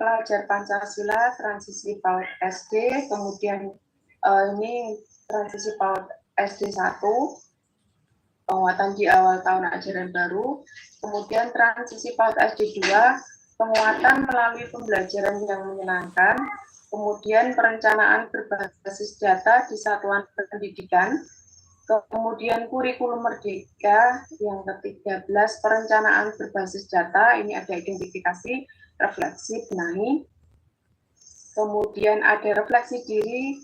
pelajar Pancasila transisi PAUD SD, kemudian ini transisi PAUD SD 1, penguatan di awal tahun ajaran baru, kemudian transisi PAUD SD 2, penguatan melalui pembelajaran yang menyenangkan, kemudian perencanaan berbasis data di satuan pendidikan, kemudian kurikulum merdeka yang ke-13, perencanaan berbasis data, ini ada identifikasi, refleksi, benahi, kemudian ada refleksi diri,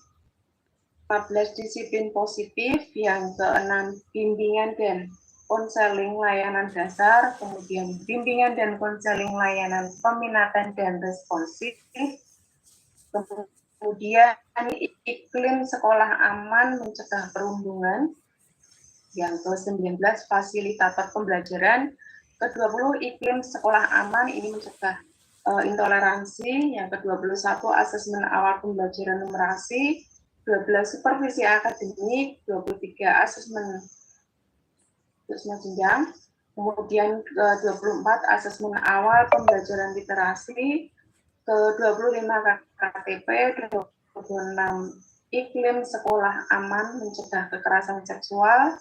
14 disiplin positif, yang ke-6 bimbingan dan konseling layanan dasar, kemudian bimbingan dan konseling layanan peminatan dan responsif, kemudian iklim sekolah aman mencegah perundungan, yang ke-19 fasilitator pembelajaran, ke-20 iklim sekolah aman ini mencegah intoleransi, yang ke-21 asesmen awal pembelajaran numerasi, 12 supervisi akademik, 23 asesmen jenjang, kemudian ke-24 asesmen awal pembelajaran literasi, ke-25 KTP, 26 iklim sekolah aman mencegah kekerasan seksual,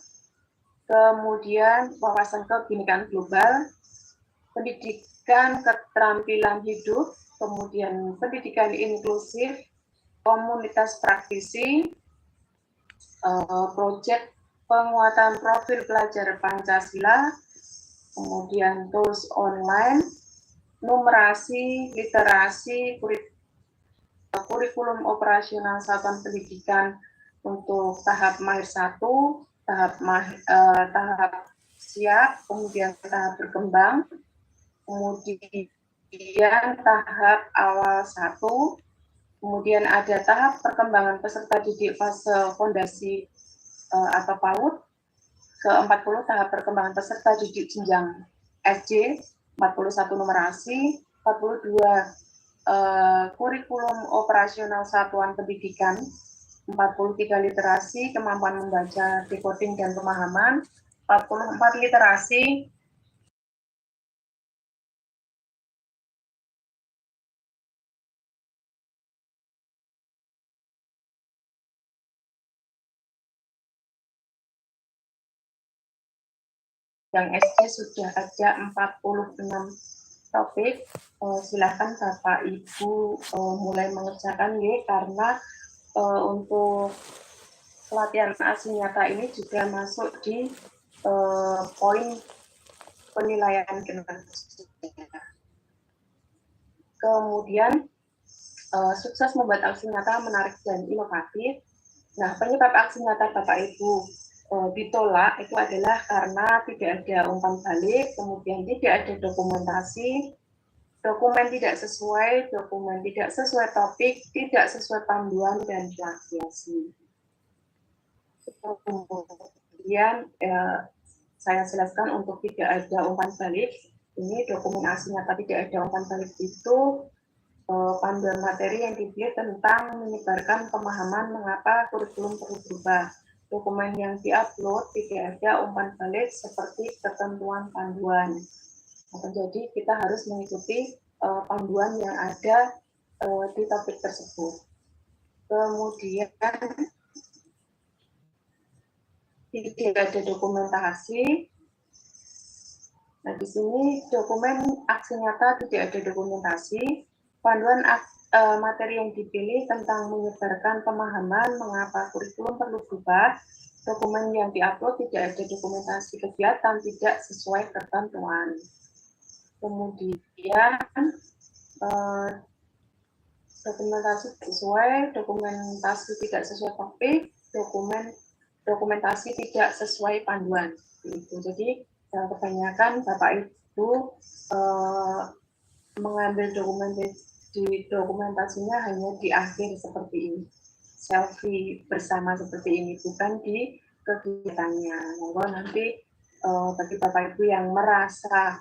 kemudian wawasan kebinekaan global, pendidikan keterampilan hidup, kemudian pendidikan inklusif, komunitas praktisi, proyek penguatan profil pelajar Pancasila, kemudian tools online, numerasi, literasi, kurikulum operasional satuan pendidikan untuk tahap mahir 1, tahap siap, kemudian tahap berkembang, kemudian tahap awal 1, kemudian ada tahap perkembangan peserta didik fase fondasi atau PAUD, ke-40 tahap perkembangan peserta didik jenjang SD, 41 numerasi, 42 kurikulum operasional satuan pendidikan, 43 literasi, kemampuan membaca, decoding, dan pemahaman, 44 literasi, yang SD sudah ada 46 topik. Silahkan Bapak Ibu mulai mengerjakan ya, karena untuk pelatihan asli nyata ini juga masuk di poin penilaian kinerja. Kemudian sukses membuat aksi nyata menarik dan inovatif. Nah, penyebab aksi nyata Bapak Ibu ditolak itu adalah karena tidak ada umpan balik, kemudian tidak ada dokumentasi, dokumen tidak sesuai topik, tidak sesuai panduan, dan plagiasi. Kemudian saya jelaskan untuk tidak ada umpan balik, ini dokumen aslinya tapi tidak ada umpan balik itu panduan materi yang dipilih tentang menyebarkan pemahaman mengapa kurikulum perlu berubah. Dokumen yang diupload tidak ada umpan balik seperti ketentuan panduan. Jadi kita harus mengikuti panduan yang ada di topik tersebut. Kemudian tidak ada dokumentasi. Nah, di sini dokumen aksi nyata tidak ada dokumentasi. Panduan materi yang dipilih tentang menyebarkan pemahaman mengapa kurikulum perlu berubah. Dokumen yang diupload tidak ada dokumentasi kegiatan, tidak sesuai ketentuan. Kemudian dokumentasi tidak sesuai topik, dokumentasi tidak sesuai panduan. Jadi kebanyakan Bapak Ibu mengambil dokumentasinya hanya di akhir seperti ini, selfie bersama seperti ini, bukan di kegiatannya. Monggo nanti bagi Bapak Ibu yang merasa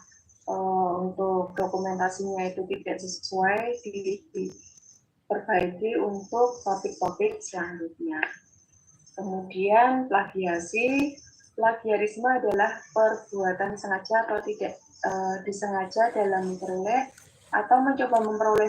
untuk dokumentasinya itu tidak sesuai, diperbaiki untuk topik-topik selanjutnya. Kemudian plagiarisme adalah perbuatan sengaja atau tidak disengaja dalam memperoleh atau mencoba memperoleh